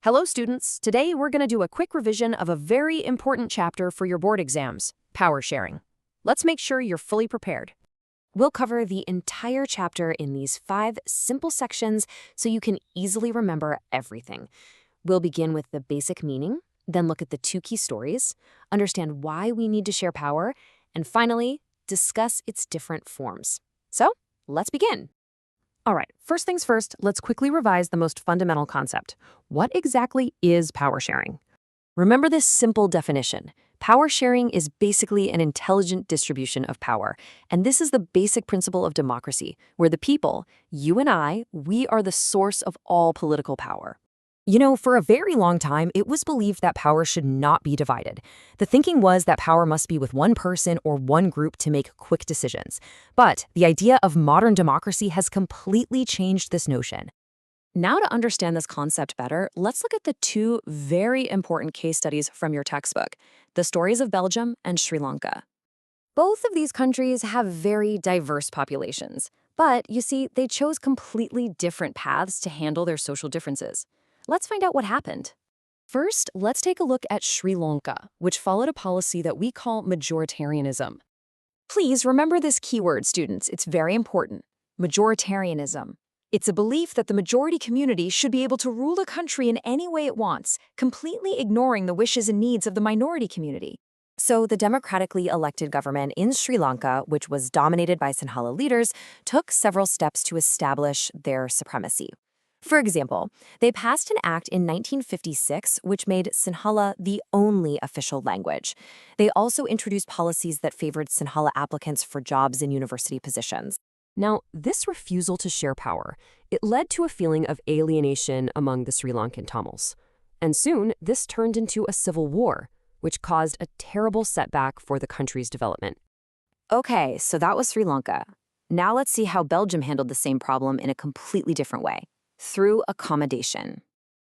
Hello, students. Today, we're going to do a quick revision of a very important chapter for your board exams, power sharing. Let's make sure you're fully prepared. We'll cover the entire chapter in these 5 simple sections so you can easily remember everything. We'll begin with the basic meaning, then look at the 2 key stories, understand why we need to share power, and finally, discuss its different forms. So, let's begin. All right, first things first, let's quickly revise the most fundamental concept. What exactly is power sharing? Remember this simple definition. Power sharing is basically an intelligent distribution of power, and this is the basic principle of democracy, where the people, you and I, we are the source of all political power. You know, for a very long time, it was believed that power should not be divided. The thinking was that power must be with one person or one group to make quick decisions. But the idea of modern democracy has completely changed this notion. Now, to understand this concept better, let's look at the 2 very important case studies from your textbook, the stories of Belgium and Sri Lanka. Both of these countries have very diverse populations, but you see, they chose completely different paths to handle their social differences. Let's find out what happened. First, let's take a look at Sri Lanka, which followed a policy that we call majoritarianism. Please remember this keyword, students. It's very important. Majoritarianism. It's a belief that the majority community should be able to rule a country in any way it wants, completely ignoring the wishes and needs of the minority community. So the democratically elected government in Sri Lanka, which was dominated by Sinhala leaders, took several steps to establish their supremacy. For example, they passed an act in 1956 which made Sinhala the only official language. They also introduced policies that favored Sinhala applicants for jobs in university positions. Now, this refusal to share power, it led to a feeling of alienation among the Sri Lankan Tamils. And soon, this turned into a civil war, which caused a terrible setback for the country's development. Okay, so that was Sri Lanka. Now let's see how Belgium handled the same problem in a completely different way. Through accommodation.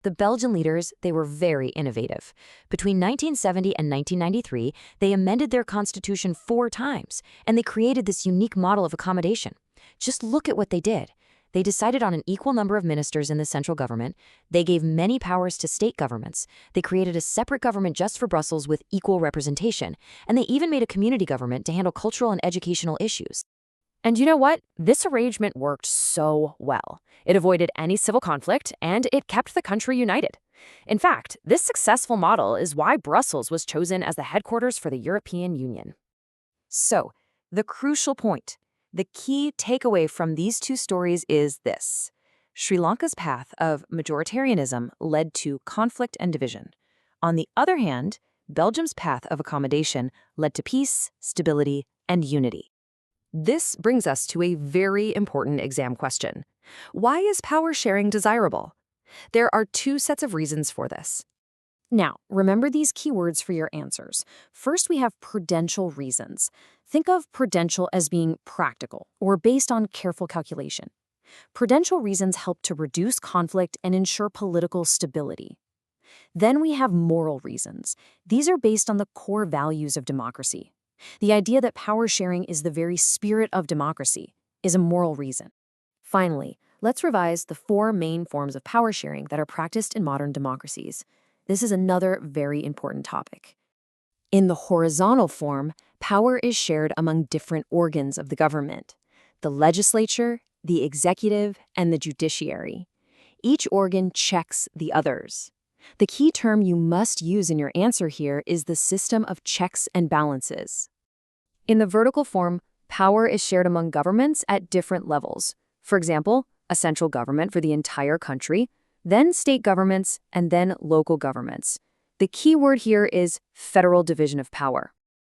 The Belgian leaders, they were very innovative. Between 1970 and 1993, they amended their constitution 4 times, and they created this unique model of accommodation. Just look at what they did. They decided on an equal number of ministers in the central government. They gave many powers to state governments. They created a separate government just for Brussels with equal representation. And they even made a community government to handle cultural and educational issues. And you know what? This arrangement worked so well. It avoided any civil conflict, and it kept the country united. In fact, this successful model is why Brussels was chosen as the headquarters for the European Union. So, the crucial point, the key takeaway from these 2 stories is this. Sri Lanka's path of majoritarianism led to conflict and division. On the other hand, Belgium's path of accommodation led to peace, stability, and unity. This brings us to a very important exam question. Why is power sharing desirable? There are 2 sets of reasons for this. Now, remember these keywords for your answers. First, we have prudential reasons. Think of prudential as being practical or based on careful calculation. Prudential reasons help to reduce conflict and ensure political stability. Then we have moral reasons. These are based on the core values of democracy. The idea that power sharing is the very spirit of democracy is a moral reason. Finally, let's revise the 4 main forms of power sharing that are practiced in modern democracies. This is another very important topic. In the horizontal form, power is shared among different organs of the government: the legislature, the executive, and the judiciary. Each organ checks the others. The key term you must use in your answer here is the system of checks and balances. In the vertical form, power is shared among governments at different levels. For example, a central government for the entire country, then state governments, and then local governments. The key word here is federal division of power.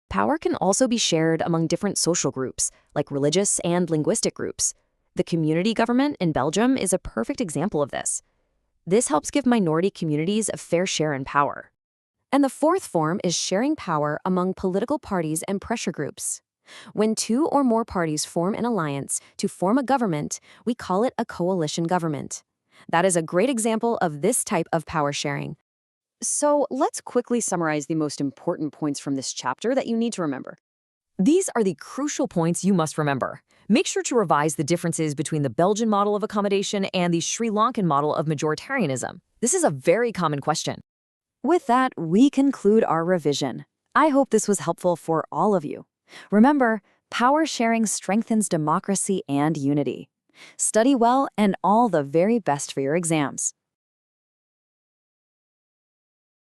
Power can also be shared among different social groups, like religious and linguistic groups. The community government in Belgium is a perfect example of this. This helps give minority communities a fair share in power. And the 4th form is sharing power among political parties and pressure groups. When 2 or more parties form an alliance to form a government, we call it a coalition government. That is a great example of this type of power sharing. So let's quickly summarize the most important points from this chapter that you need to remember. These are the crucial points you must remember. Make sure to revise the differences between the Belgian model of accommodation and the Sri Lankan model of majoritarianism. This is a very common question. With that, we conclude our revision. I hope this was helpful for all of you. Remember, power sharing strengthens democracy and unity. Study well and all the very best for your exams.